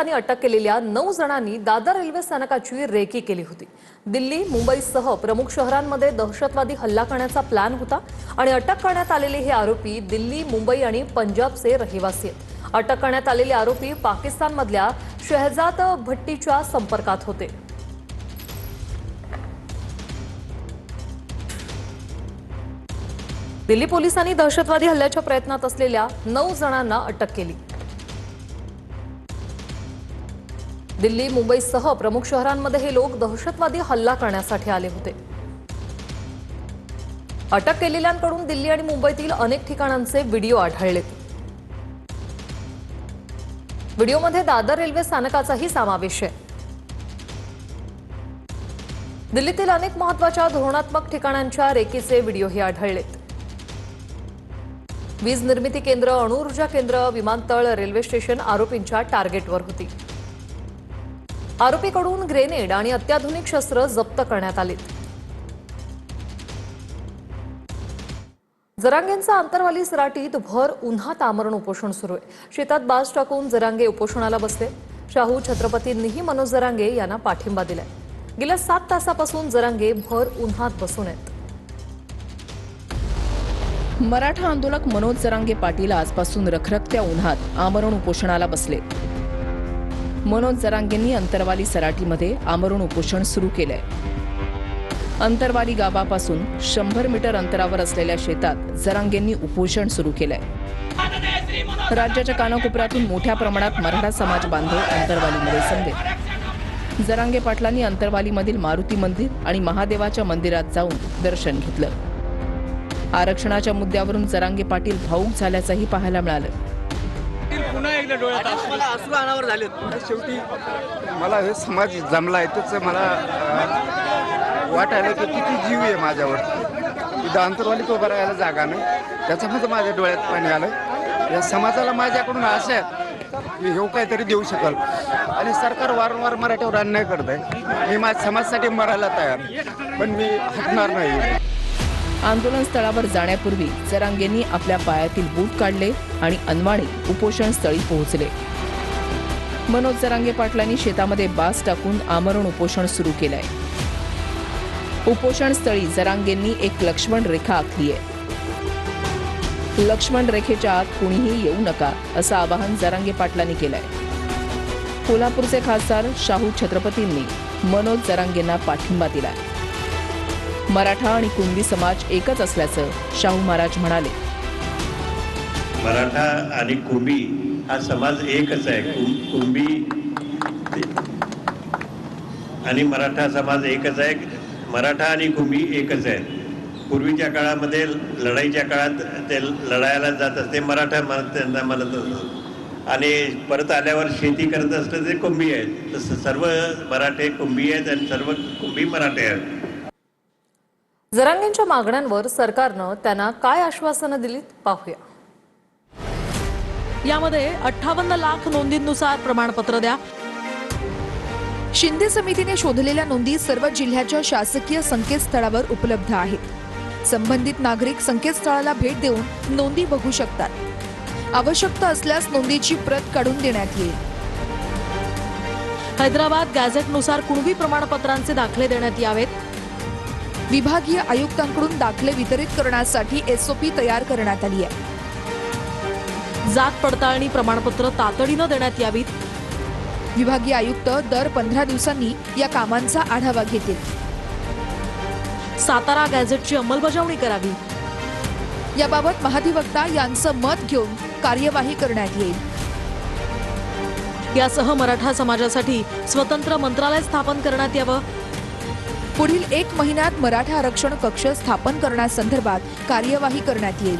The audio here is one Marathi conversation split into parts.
पोलिसांनी अटक केलेल्या 9 जणांनी दादर रेल्वे स्थानकाची रेकी केली होती। दिल्ली, मुंबईसह प्रमुख शहरांमध्ये दहशतवादी हल्ला करण्याचा प्लॅन होता आणि अटक करण्यात आलेले हे आरोपी दिल्ली, मुंबई आणि पंजाबचे रहिवासी आहेत। अटक करण्यात आलेले आरोपी पाकिस्तानमधल्या शहजाद भट्टीच्या संपर्कात होते। दिल्ली पोलिसांनी दहशतवादी हल्ल्याच्या प्रयत्नात असलेल्या 9 जणांना अटक केली। दिल्ली, मुंबईसह प्रमुख शहरांमध्ये हे लोक दहशतवादी हल्ला करण्यासाठी आले होते। अटक केलेल्यांकडून दिल्ली आणि मुंबईतील अनेक ठिकाणांचे व्हिडिओ आढळले। व्हिडिओमध्ये दादर रेल्वे स्थानकाचाही समावेश आहे। दिल्लीतील अनेक महत्त्वाच्या धोरणात्मक ठिकाणांच्या रेकीचे व्हिडिओही आढळलेत। वीज निर्मिती केंद्र, अणुऊर्जा केंद्र, विमानतळ, रेल्वे स्टेशन आरोपींच्या टार्गेटवर होती। आरोपीकडून ग्रेनेड आणि अत्याधुनिक शस्त्र जप्त करण्यात आले। जरांगेंचा अंतरवाली सराटीत भर उन्हात आमरण उपोषण सुरू आहे। शेतात बाज टाकून जरांगे उपोषणाला बसले। शाहू छत्रपतींनीही मनोज जरांगे यांना पाठिंबा दिलाय। गेल्या 7 तासापासून जरांगे भर उन्हात बसून आहेत। मराठा आंदोलक मनोज जरांगे पाटील आजपासून रखरखत्या उन्हात आमरण उपोषणाला बसले। मनोज जरांगेंनी अंतरवाली सराटीमध्ये आमरण उपोषण सुरू केलंय। अंतरवाली गावापासून 100 मीटर अंतरावर असलेल्या शेतात जरांगेंनी उपोषण सुरू केलंय। राज्याच्या कानाकोपऱ्यातून मोठ्या प्रमाणात मराठा समाज बांधव अंतरवालीमध्ये जमले। जरांगे पाटलांनी अंतरवालीमधील मारुती मंदिर आणि महादेवाच्या मंदिरात जाऊन दर्शन घेतलं। आरक्षणाच्या मुद्द्यावरून जरांगे पाटील भावूक झाल्याचंही पाहायला मिळालं। पुन्हा एकदा डोळ्यात अश्रू अनावर झालेत। शेवटी मला हे समाज जमला त्याचं मला वाटायला की किती जीव आहे माझ्यावर। इथं अंतरवालीत उभं राहायला जागा नाही, त्याच्यामध्ये माझ्या डोळ्यात पाणी आलं। या समाजाला माझ्याकडून आशा आहे मी हे काहीतरी देऊ शकाल आणि सरकार वारंवार मराठीवर अन्याय करत आहे। मी माझ्या समाजासाठी मरायला तयार, पण मी हटणार नाही। आंदोलन स्थळावर जाण्यापूर्वी जरांगेंनी आपल्या पायातील बूट काढले आणि अनवाणी उपोषण स्थळी पोहोचले। मनोज जरांगे पाटलांनी शेतामध्ये बाज टाकून आमरण उपोषण सुरू केलंय। उपोषण स्थळी जरांगेंनी एक लक्ष्मण रेखा आखली आहे। लक्ष्मण रेखेच्या आत कुणीही येऊ नका असं आवाहन जरांगे पाटलांनी केलंय। कोल्हापूरचे खासदार शाहू छत्रपतींनी मनोज जरांगेंना पाठिंबा दिलाय। मराठा आणि कुणबी समाज एकच असल्याचं शाहू महाराज म्हणाले। मराठा आणि कुणबी हा समाज एकच आहे। कुणबी आणि मराठा समाज एकच आहे। मराठा आणि कुणबी एकच आहेत। पूर्वीच्या काळामध्ये लढाईच्या काळात ते लढायला जात असते, मराठा त्यांना म्हणत असत आणि परत आल्यावर शेती करत असतं ते कुणबी आहेत। तसं सर्व मराठे कुणबी आहेत आणि सर्व कुणबी मराठे आहेत। जरांगेंच्या मागण्यांवर सरकारनं त्यांना काय आश्वासनं दिलीत पाहूया। यामध्ये 58 लाख नोंदींनुसार प्रमाणपत्र द्या। शिंदे समितीने शोधलेल्या नोंदी सर्व जिल्ह्याच्या शासकीय संकेतस्थळावर उपलब्ध आहेत। संबंधित नागरिक संकेतस्थळाला भेट देऊन नोंदी बघू शकतात। आवश्यकता असल्यास नोंदीची प्रत काढून देण्यात येईल। हैदराबाद गॅझेटनुसार कुणबी प्रमाणपत्रांचे दाखले देण्यात यावेत। विभागीय आयुक्तांकडून दाखले वितरित करण्यासाठी एसओपी तयार करण्यात आली आहे। जात पडताळणी प्रमाणपत्र तातडीनं देण्यात यावीत। विभागीय आयुक्त दर 15 दिवसांनी या कामांचा आढावा घेतील। सातारा गॅझेटची अंमलबजावणी करावी। याबाबत महाधिवक्ता यांचं मत घेऊन कार्यवाही करण्यात येईल। यासह मराठा समाजासाठी स्वतंत्र मंत्रालय स्थापन करण्यात यावं। पुढील 1 महिन्यात मराठा आरक्षण कक्ष स्थापन करण्यासंदर्भात कार्यवाही करण्यात येईल।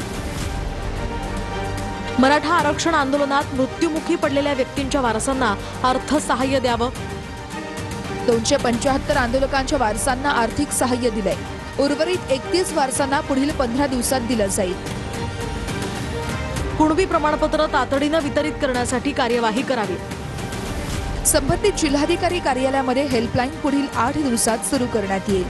मराठा आरक्षण आंदोलनात मृत्युमुखी पडलेल्या व्यक्तींच्या वारसांना अर्थसहाय्य द्यावं। 275 आंदोलकांच्या वारसांना आर्थिक सहाय्य दिलंय। उर्वरित 31 वारसांना पुढील 15 दिवसात दिलं जाईल। कुणबी प्रमाणपत्र तातडीनं वितरित करण्यासाठी कार्यवाही करावी। संबंधित जिल्हाधिकारी कार्यालयामध्ये हेल्पलाईन पुढील 8 दिवसात सुरू करण्यात येईल।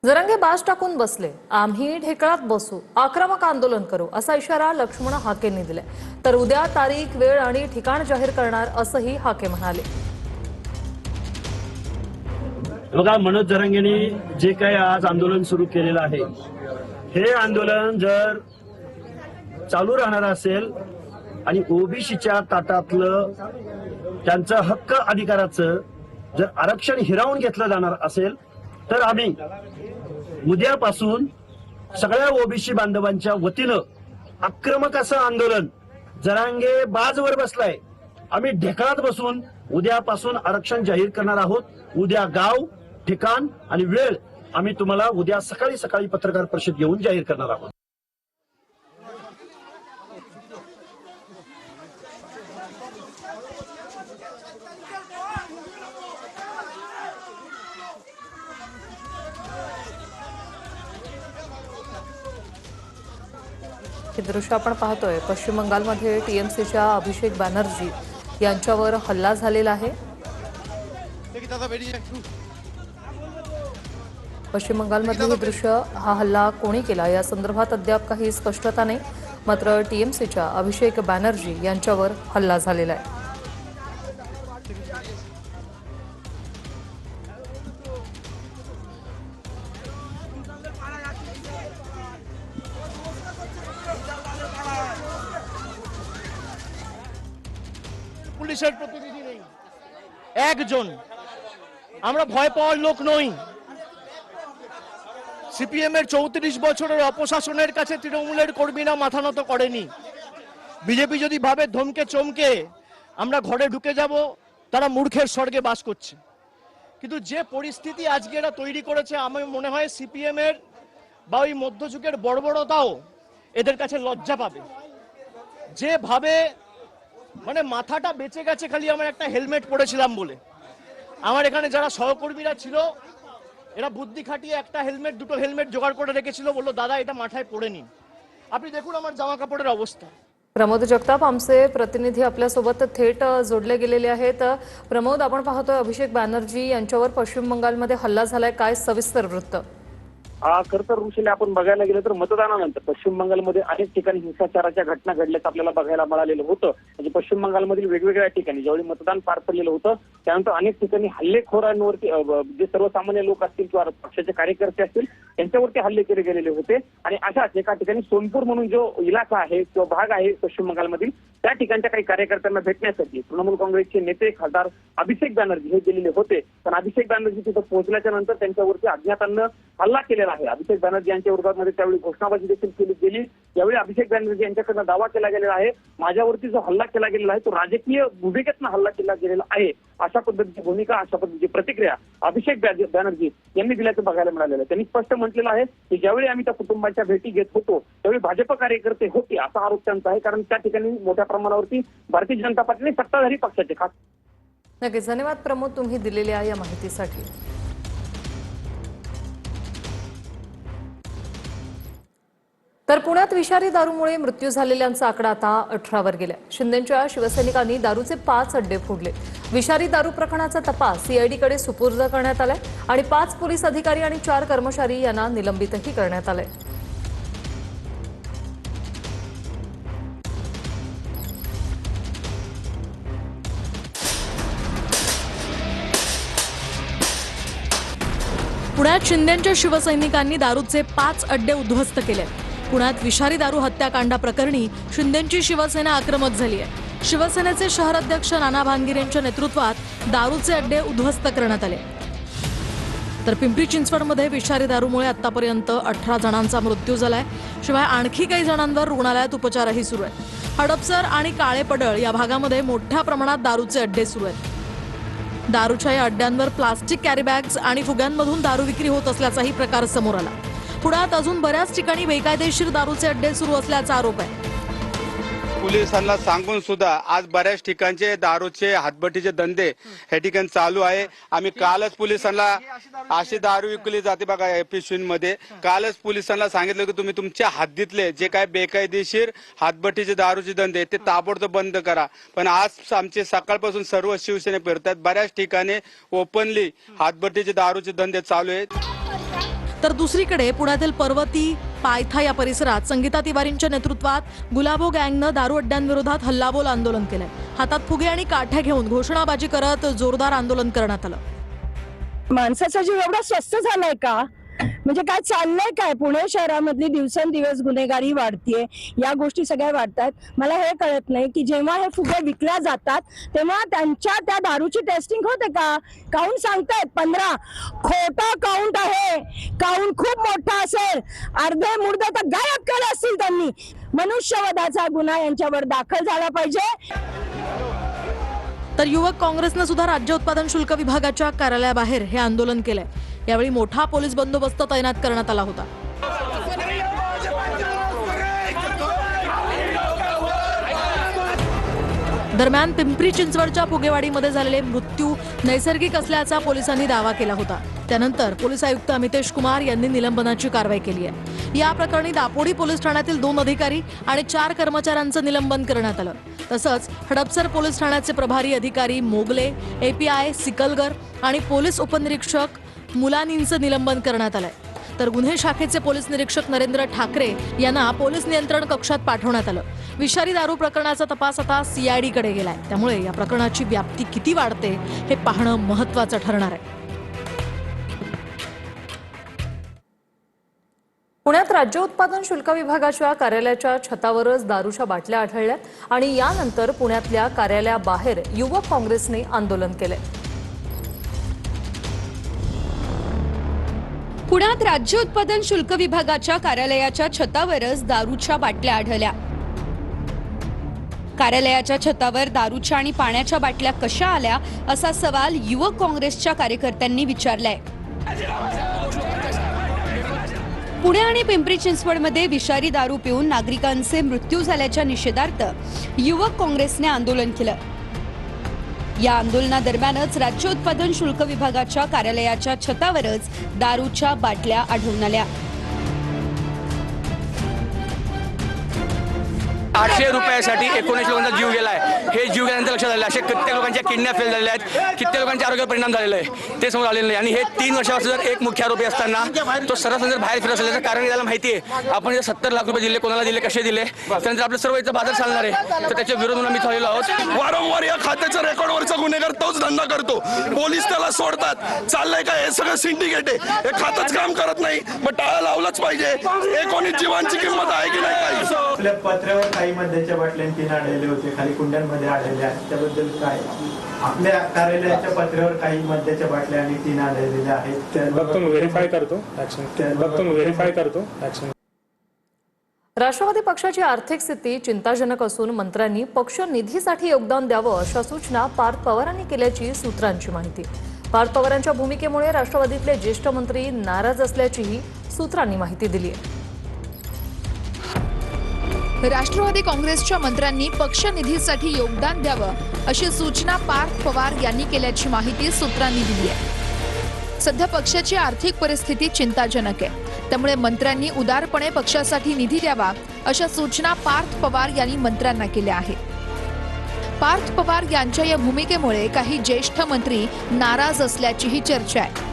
जरांगे बाज टाकून बसले, आम्ही ढेकळात बसू, आक्रमक आंदोलन करू असा इशारा लक्ष्मण हाकेंनी दिलाय. तर उद्या तारीख, वेळ आणि ठिकाण जाहीर करणार असंही हाके म्हणाले. बघा, मनोज जरांगेंनी जे काही आज आंदोलन सुरू केलेलं आहे, हे आंदोलन जर चालू राहणार असेल आणि ओबीसीच्या ताटातलं त्यांचं हक्क अधिकाराचं जर आरक्षण हिरावून घेतलं जाणार असेल, तर आम्ही उद्यापासून सगळ्या ओबीसी बांधवांच्या वतीनं आक्रमक असं आंदोलन, जरांगे बाजवर बसलाय, आम्ही ढेकळात बसून उद्यापासून आरक्षण जाहीर करणार आहोत. उद्या गाव, ठिकाण आणि वेळ आम्ही तुम्हाला उद्या सकाळी पत्रकार परिषद घेऊन जाहीर करणार आहोत. हे दृश्य आपण पाहतोय. पश्चिम बंगालमध्ये टीएमसीच्या अभिषेक बॅनर्जी यांच्यावर हल्ला झालेला आहे. पश्चिम बंगालमधील हे दृश्य, हा हल्ला कोणी केला या संदर्भात अद्याप काही स्पष्टता नाही. मात्र टीएमसीच्या अभिषेक बॅनर्जी यांच्यावर हल्ला झालेला आहे. পুলিশের প্রতিনিধি নেই, একজন। আমরা ভয় পাওয়ার লোক নই। সিপিএম এর 34 বছরের অপশাসনের কাছে তৃণমূলের কর্মীরা মাথা নত করেনি। বিজেপি যদি ভাবে ধমকে চমকে আমরা ঘরে ঢুকে যাব, তারা মূর্খের স্বর্গে বাস করছে। কিন্তু যে পরিস্থিতি আজকে এরা তৈরি করেছে, আমার মনে হয় সিপিএম এর বা ওই মধ্যযুগের বর্বরতাও এদের কাছে লজ্জা পাবে। যেভাবে মানে মাথাটা বেঁচে গেছে খালি আমার একটা হেলমেট পরেছিলাম বলে। আমার এখানে যারা সহকর্মীরা ছিল, এরা বুদ্ধি খাটিয়ে একটা হেলমেট, দুটো হেলমেট জোগাড় করে রেখেছিল, বললো দাদা এটা মাথায় পরে নিন। আপনি দেখুন আমার জামা কাপড়ের অবস্থা। प्रमोद जगताप आमचे प्रतिनिधी आपल्यासोबत थेट जोडले गेलेले आहेत. प्रमोद, आपण पाहतोय अभिषेक बॅनर्जी यांच्यावर पश्चिम बंगालमध्ये हल्ला झालाय, काय सविस्तर वृत्त? खरं तर ऋषीला आपण बघायला गेलं तर मतदानानंतर पश्चिम बंगालमध्ये अनेक ठिकाणी हिंसाचाराच्या घटना घडल्याचं आपल्याला बघायला मिळालेलं होतं. म्हणजे पश्चिम बंगालमधील वेगवेगळ्या ठिकाणी ज्यावेळी मतदान पार पडलेलं होतं, त्यानंतर अनेक ठिकाणी हल्लेखोरांवरती, जे सर्वसामान्य लोक असतील किंवा पक्षाचे कार्यकर्ते असतील, त्यांच्यावरती हल्ले केले गेलेले होते. आणि अशाच एका ठिकाणी सोनपूर म्हणून जो इलाका आहे किंवा भाग आहे पश्चिम बंगालमधील, त्या ठिकाणच्या काही कार्यकर्त्यांना भेटण्यासाठी तृणमूल काँग्रेसचे नेते खासदार अभिषेक बॅनर्जी हे गेलेले होते. पण अभिषेक बॅनर्जी तिथं पोहोचल्याच्या नंतर त्यांच्यावरती अज्ञातांना हल्ला केलेला आहे. अभिषेक बॅनर्जी यांच्या विरोधामध्ये त्यावेळी घोषणाबाजी देखील केली गेली. यावेळी अभिषेक बॅनर्जी यांच्याकडनं दावा केला गेलेला आहे, माझ्यावरती जो हल्ला केला गेलेला आहे तो राजकीय भूमिकेतनं हल्ला केला गेलेला आहे, अशा पद्धतीची भूमिका, अशा पद्धतीची प्रतिक्रिया अभिषेक बॅनर्जी यांनी दिल्याचं बघायला मिळालेलं आहे. त्यांनी स्पष्ट म्हटलेलं आहे की ज्यावेळी आम्ही त्या कुटुंबाच्या भेटी घेत होतो त्यावेळी भाजप कार्यकर्ते होते, असा आरोप त्यांचा आहे. कारण त्या ठिकाणी मोठ्या प्रमाणावरती भारतीय जनता पार्टीने सत्ताधारी पक्षाचे खास. नक्कीच, धन्यवाद प्रमोद, तुम्ही दिलेल्या या माहितीसाठी. तर पुण्यात विषारी दारूमुळे मृत्यू झालेल्यांचा आकडा आता 18 वर गेलाय. शिंदेच्या शिवसैनिकांनी दारूचे 5 अड्डे फोडले. विषारी दारू प्रकरणाचा तपास सीआयडीकडे सुपूर्द करण्यात आलाय आणि 5 पोलीस अधिकारी आणि 4 कर्मचारी यांना निलंबितही करण्यात आलंय. पुण्यात शिंदेच्या शिवसैनिकांनी दारूचे 5 अड्डे उद्ध्वस्त केले. पुण्यात विषारी दारू हत्याकांडा प्रकरणी शिंदेची शिवसेना आक्रमक झाली आहे. शिवसेनेचे शहर अध्यक्ष नाना भानगिरे यांच्या नेतृत्वात दारूचे अड्डे उद्ध्वस्त करण्यात आले. तर पिंपरी चिंचवडमध्ये विषारी दारूमुळे आतापर्यंत 18 जणांचा मृत्यू झालाय. शिवाय आणखी काही जणांवर रुग्णालयात उपचारही सुरू आहेत. हडपसर आणि काळेपडळ या भागामध्ये मोठ्या प्रमाणात दारूचे अड्डे सुरू आहेत. दारूच्या या अड्ड्यांवर प्लास्टिक कॅरीबॅग्स आणि फुग्यांमधून दारू विक्री होत असल्याचाही प्रकार समोर आला. पुण्यात अजून बऱ्याच ठिकाणी बेकायदेशीर दारूचे अड्डे सुरू असल्याचा आरोप आहे. पोलिसांना सांगून सुद्धा आज बऱ्याच ठिकाणचे दारूचे हातभट्टीचे धंदे हे ठिकाणी चालू आहे. आम्ही कालच पोलिसांना अशी दारू विकली जाते बघा पिशवींमध्ये, कालच पोलिसांना सांगितलं की तुम्ही तुमच्या हद्दीतले जे काय बेकायदेशीर हातभट्टीचे दारूचे धंदे ते ताबडतोब बंद करा. पण आज आमचे सकाळपासून सर्व शिवसेना फिरतात, बऱ्याच ठिकाणी ओपनली हातभट्टीचे दारूचे धंदे चालू आहेत. तर दुसरीकडे पुण्यातील पर्वती पायथा या परिसरात संगीता तिवारींच्या नेतृत्वात गुलाबो गँगनं दारू अड्ड्यांविरोधात हल्लाबोल आंदोलन केलंय. हातात फुगे आणि काठ्या घेऊन घोषणाबाजी करत जोरदार आंदोलन करण्यात आलं. माणसाचा जीव एवढा स्वस्त झालाय का? म्हणजे काय चाललंय काय? पुणे शहरामधली दिवसेंदिवस गुन्हेगारी वाढतीये, या गोष्टी सगळ्या वाढतात. मला हे कळत नाही की जेव्हा हे फुगे विकल्या जातात तेव्हा त्यांच्या त्या दारूची टेस्टिंग होते का? काउंट सांगतायत 15, खोटा काउंट आहे. काउंट खूप मोठा असेल, अर्धे मुर्दे तर गायब केले असतील त्यांनी. मनुष्यवधाचा गुन्हा यांच्यावर दाखल झाला पाहिजे. तर युवक काँग्रेसनं सुद्धा राज्य उत्पादन शुल्क विभागाच्या कार्यालयाबाहेर हे आंदोलन केलंय. यावेळी मोठा पोलीस बंदोबस्त तैनात करण्यात आला होता. दरम्यान पिंपरी चिंचवडच्या फुगेवाडीमध्ये झालेले मृत्यू नैसर्गिक असल्याचा पोलिसांनी दावा केला होता. त्यानंतर पोलीस आयुक्त अमितेश कुमार यांनी निलंबनाची कारवाई केली आहे. या प्रकरणी दापोडी पोलीस ठाण्यातील 2 अधिकारी आणि 4 कर्मचाऱ्यांचं निलंबन करण्यात आलं. तसंच हडपसर पोलीस ठाण्याचे प्रभारी अधिकारी मोगले, एपीआय सिकलगर आणि पोलीस उपनिरीक्षक मुलानींचं निलंबन करण्यात आलंय. तर गुन्हे शाखेचे पोलीस निरीक्षक नरेंद्र ठाकरे यांना पोलीस नियंत्रण कक्षात पाठवण्यात आलं. विषारी दारू प्रकरणाचा तपास आता CID कडे गेलाय. त्यामुळे या प्रकरणाची व्याप्ती किती वाढते हे पाहणं महत्त्वाचं ठरणार आहे. पुण्यात राज्य उत्पादन शुल्क विभागाच्या कार्यालयाच्या छतावरच दारूच्या बाटल्या आढळल्या आणि यानंतर पुण्यातल्या कार्यालयाबाहेर युवक काँग्रेसने आंदोलन केलंय. पुण्यात राज्य उत्पादन शुल्क विभागाच्या कार्यालयाच्या छतावरच दारूच्या बाटल्या आढळल्या. कार्यालयाच्या छतावर दारूच्या आणि पाण्याच्या बाटल्या कशा आल्या असा सवाल युवक काँग्रेसच्या कार्यकर्त्यांनी विचारलाय. पुणे आणि पिंपरी चिंचवडमध्ये विषारी दारू पिऊन नागरिकांचे मृत्यू झाल्याच्या निषेधार्थ युवक काँग्रेसने आंदोलन केलं. या आंदोलनादरम्यानच राज्य उत्पादन शुल्क विभागाच्या कार्यालयाच्या छतावरच दारूच्या बाटल्या आढळून आल्या. 800 रुपयासाठी 19 लोकांचा जीव गेलाय. हे जीव गेल्यानंतर लक्षात आलं असे कित्येक लोकांच्या किडनॅप फेल झालेले आहेत, कित्येक लोकांच्या आरोग्यावर परिणाम झालेला आहे, ते समोर आलेलं नाही. आणि हे 3 वर्षापासून जर एक मुख्य आरोपी असताना तो सर्रास जर बाहेर फिरत असेल, कारण त्याला माहिती आहे आपण जर 70 लाख रुपये दिले, कोणाला दिले, कसे दिले, त्यानंतर आपलं सर्व इथं बाजार चालणार आहे. तर त्याच्या विरोधात आम्ही झालेलो आहोत. वारंवार या खात्याच्या रेकॉर्डवरचा गुन्हेगार तोच धंदा करतो. पोलीस त्याला सोडतात. चाललंय काय? हे सगळं सिंडिकेट आहे. हे खातच काम करत नाही. मग टाळा लावलंच पाहिजे. 19 जीवांची किंमत आहे की नाही? आपल्या पत्र्यावर काही मद्याच्या बाटल्या 3 आढळले होते, खाली कुंड्यांमध्ये आढळले आहेत, त्याबद्दल काय? आपल्या कार्यालयाच्या पत्र्यावर काही मद्याच्या बाटल्या आणि 3 आढळलेल्या आहेत. व्हेरीफाय करतो. राष्ट्रवादी पक्षाची आर्थिक स्थिती चिंताजनक असून मंत्र्यांनी पक्ष निधीसाठी योगदान द्यावं अशा सूचना पार्थ पवारांनी केल्याची सूत्रांची माहिती. पार्थ पवारांच्या भूमिकेमुळे राष्ट्रवादीतले ज्येष्ठ मंत्री नाराज असल्याचीही सूत्रांनी माहिती दिली आहे. राष्ट्रवादी काँग्रेसच्या मंत्र्यांनी पक्ष निधीसाठी योगदान द्यावं अशी सूचना पार्थ पवार यांनी केल्याची माहिती सूत्रांनी दिली आहे. सध्या पक्षाची आर्थिक परिस्थिती चिंताजनक आहे, त्यामुळे मंत्र्यांनी उदारपणे पक्षासाठी निधी द्यावा अशा सूचना पार्थ पवार यांनी मंत्र्यांना केल्या आहेत. पार्थ पवार यांच्या या भूमिकेमुळे काही ज्येष्ठ मंत्री नाराज असल्याचीही चर्चा आहे.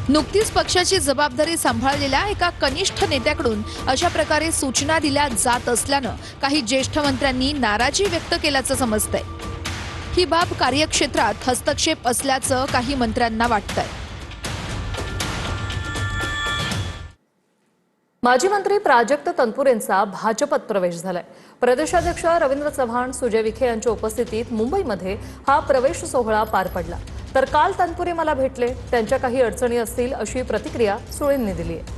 नुकतीच पक्षाची जबाबदारी सांभाळलेल्या एका कनिष्ठ नेत्याकडून अशा प्रकारे सूचना दिल्या जात असल्यानं काही ज्येष्ठ मंत्र्यांनी नाराजी व्यक्त केल्याचं समजतंय. ही बाब कार्यक्षेत्रात हस्तक्षेप असल्याचं काही मंत्र्यांना वाटतंय. माजी मंत्री प्राजक्त तनपुरेंचा भाजपत प्रवेश झालाय. प्रदेशाध्यक्ष रवींद्र चव्हाण, सुजय विखे यांच्या उपस्थितीत मुंबईमध्ये हा प्रवेश सोहळा पार पडला. तर काल तनपुरे मला भेटले, त्यांच्या काही अडचणी असतील अशी प्रतिक्रिया सुळेंनी दिली आहे.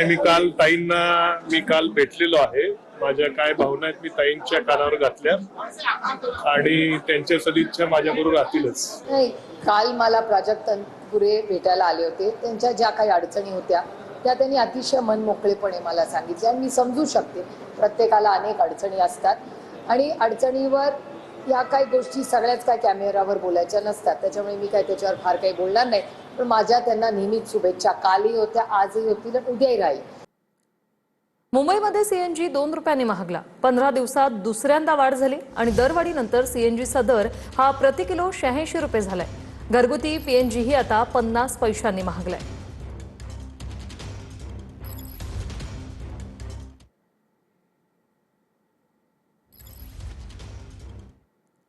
मी काल भेटलेलो आहे. माझ्या काय भावना आहेत मी ताईंच्या कानावर घातल्या आणि त्यांच्या सदिच्छा माझ्याबरोबर राहतीलच. काल मला प्राजक्त तनपुरे भेटायला आले होते. त्यांच्या ज्या काही अडचणी होत्या त्या त्यांनी अतिशय मनमोकळेपणे मला सांगितल्या. आणि मी समजू शकते, प्रत्येकाला अनेक अडचणी असतात आणि अडचणीवर या काही गोष्टी सगळ्याच काय कॅमेरावर बोलायच्या नसतात, त्याच्यामुळे मी काय त्याच्यावर फार काही बोलणार नाही. पण माझ्या त्यांना नेहमीच शुभेच्छा कालही होत्या, आजही होतील आणि उद्याही राहील. मुंबईमध्ये CNG 2 रुपयांनी महागला. 15 दिवसात दुसऱ्यांदा वाढ झाली आणि दरवाढीनंतर CNGचा दर हा प्रति किलो 86 रुपये झालाय. घरगुती पीएनजीही आता 50 पैशांनी महागलाय.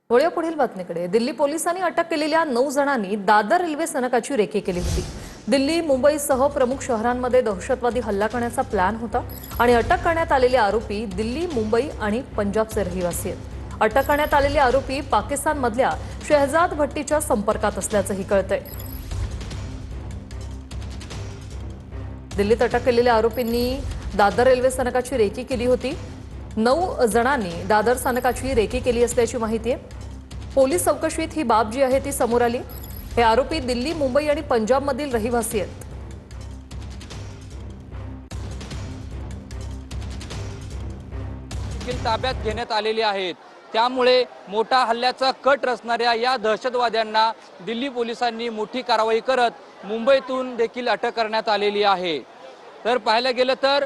वळूया पुढील बातमीकडे. दिल्ली पोलिसांनी अटक केलेल्या 9 जणांनी दादर रेल्वे स्थानकाची रेकी केली होती. दिल्ली मुंबईसह प्रमुख शहरांमध्ये दहशतवादी हल्ला करण्याचा प्लॅन होता आणि अटक करण्यात आलेले आरोपी दिल्ली, मुंबई आणि पंजाबचे रहिवासी आहेत. अटक करण्यात आलेले आरोपी पाकिस्तानमधल्या शहजाद भट्टीच्या संपर्कात असल्याचंही कळतंय. दिल्लीत अटक केलेल्या आरोपींनी दादर रेल्वे स्थानकाची रेकी केली होती. 9 जणांनी दादर स्थानकाची रेकी केली असल्याची माहिती आहे. पोलीस चौकशीत ही बाब जी आहे ती समोर आली. हे आरोपी दिल्ली, मुंबई आणि पंजाबमधील रहिवासी आहेत. ताब्यात घेण्यात आलेली आहेत. त्यामुळे मोठा हल्ल्याचा कट रचणाऱ्या या दहशतवाद्यांना दिल्ली पोलिसांनी मोठी कारवाई करत मुंबईतून देखील अटक करण्यात आलेली आहे. तर पाहायला गेलं तर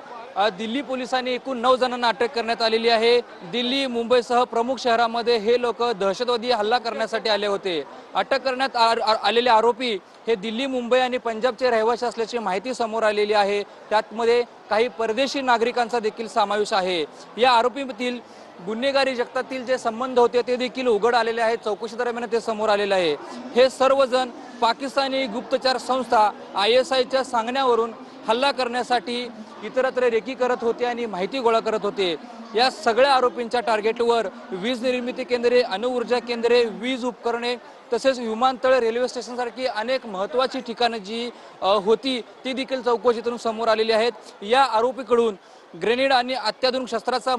दिल्ली पोलिसांनी एकूण 9 जणांना अटक करण्यात आलेली आहे. दिल्ली, मुंबईसह प्रमुख शहरामध्ये हे लोक दहशतवादी हल्ला करण्यासाठी आले होते. अटक करण्यात आलेले आरोपी हे दिल्ली, मुंबई आणि पंजाबचे रहिवासी असल्याची माहिती समोर आलेली आहे. त्यामध्ये काही परदेशी नागरिकांचा देखील समावेश आहे. या आरोपीतील गुन्हेगारी जगतातील जे संबंध होते ते देखील उघड आलेले आहेत. चौकशी दरम्यान ते समोर आलेले आहे. हे सर्वजण पाकिस्तानी गुप्तचर संस्था ISIच्या सांगण्यावरून हल्ला करण्यासाठी इतरत्र रेकी करत होते आणि माहिती गोळा करत होते. या सगळ्या आरोपींच्या टार्गेटवर वीज निर्मिती केंद्रे, अणुऊर्जा केंद्रे, वीज उपकरणे तसेच विमानतळ, रेल्वे स्टेशन सारखी अनेक महत्त्वाची ठिकाणं जी होती ती देखील चौकशीतून समोर आलेली आहेत. या आरोपीकडून ग्रेनेड आणि अत्याधुनिक शस्त्राचा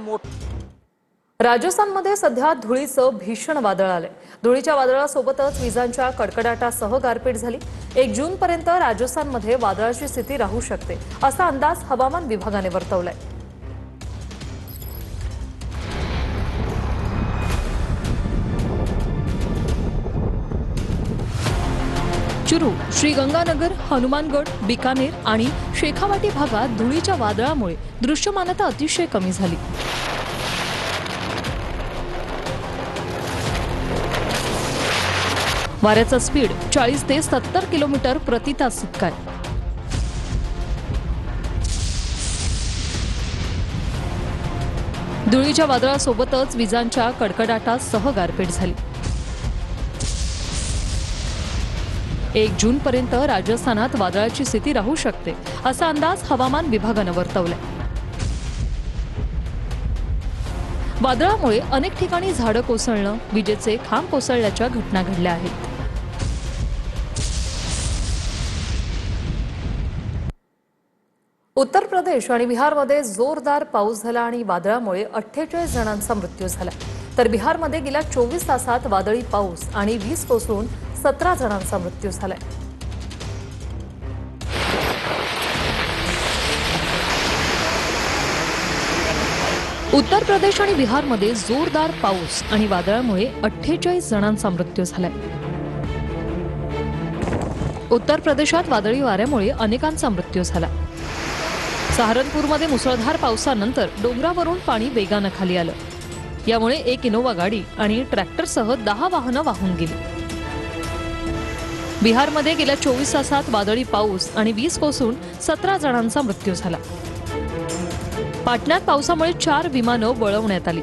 राजस्थानमध्ये सध्या धुळीचं भीषण वादळ आलंय. धुळीच्या वादळासोबतच विजांच्या कडकडाटासह गारपीट झाली. 1 जूनपर्यंत राजस्थानमध्ये वादळाची स्थिती राहू शकते असा अंदाज हवामान विभागाने वर्तवलाय. चुरू, श्रीगंगानगर, हनुमानगड, बिकानेर आणि शेखावाटी भागात धुळीच्या वादळामुळे दृश्यमानता अतिशय कमी झाली. वाऱ्याचा स्पीड 40 ते 70 किलोमीटर प्रति तास इतका आहे. धुळीच्या वादळासोबतच विजांच्या कडकडाटासह गारपीट झाली. 1 जूनपर्यंत राजस्थानात वादळाची स्थिती राहू शकते असा अंदाज हवामान विभागानं वर्तवलाय. वादळामुळे अनेक ठिकाणी झाडं कोसळणं, विजेचे खांब कोसळल्याच्या घटना घडल्या आहेत. उत्तर प्रदेश आणि बिहारमध्ये जोरदार पाऊस झाला आणि वादळामुळे 48 जणांचा मृत्यू झाला. तर बिहारमध्ये गेल्या 24 तासात वादळी पाऊस आणि वीज कोसळून 17 जणांचा मृत्यू झालाय. उत्तर प्रदेश आणि बिहारमध्ये जोरदार पाऊस आणि वादळामुळे 48 जणांचा मृत्यू झालाय. उत्तर प्रदेशात वादळी वाऱ्यामुळे अनेकांचा मृत्यू झाला. सहारनपूरमध्ये मुसळधार पावसानंतर डोंगरावरून पाणी वेगानं खाली आलं. यामुळे 1 इनोवा गाडी आणि ट्रॅक्टरसह 10 वाहनं वाहून गेली. बिहारमध्ये गेल्या 24 तासात वादळी पाऊस आणि वीज कोसळून 17 जणांचा मृत्यू झाला. पाटण्यात पावसामुळे 4 विमानं वळवण्यात आली.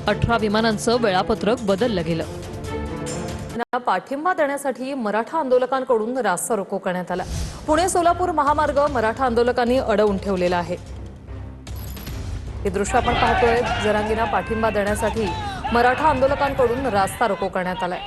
18 विमानांचं वेळापत्रक बदललं गेलं. पाठिंबा देण्यासाठी मराठा आंदोलकांकडून रास्ता रोको करण्यात आला. पुणे सोलापूर महामार्ग मराठा आंदोलकांनी अडवून ठेवलेला आहे. हे दृश्य आपण पाहतोय. जरांगींना पाठिंबा देण्यासाठी मराठा आंदोलकांकडून रास्ता रोको करण्यात आलाय.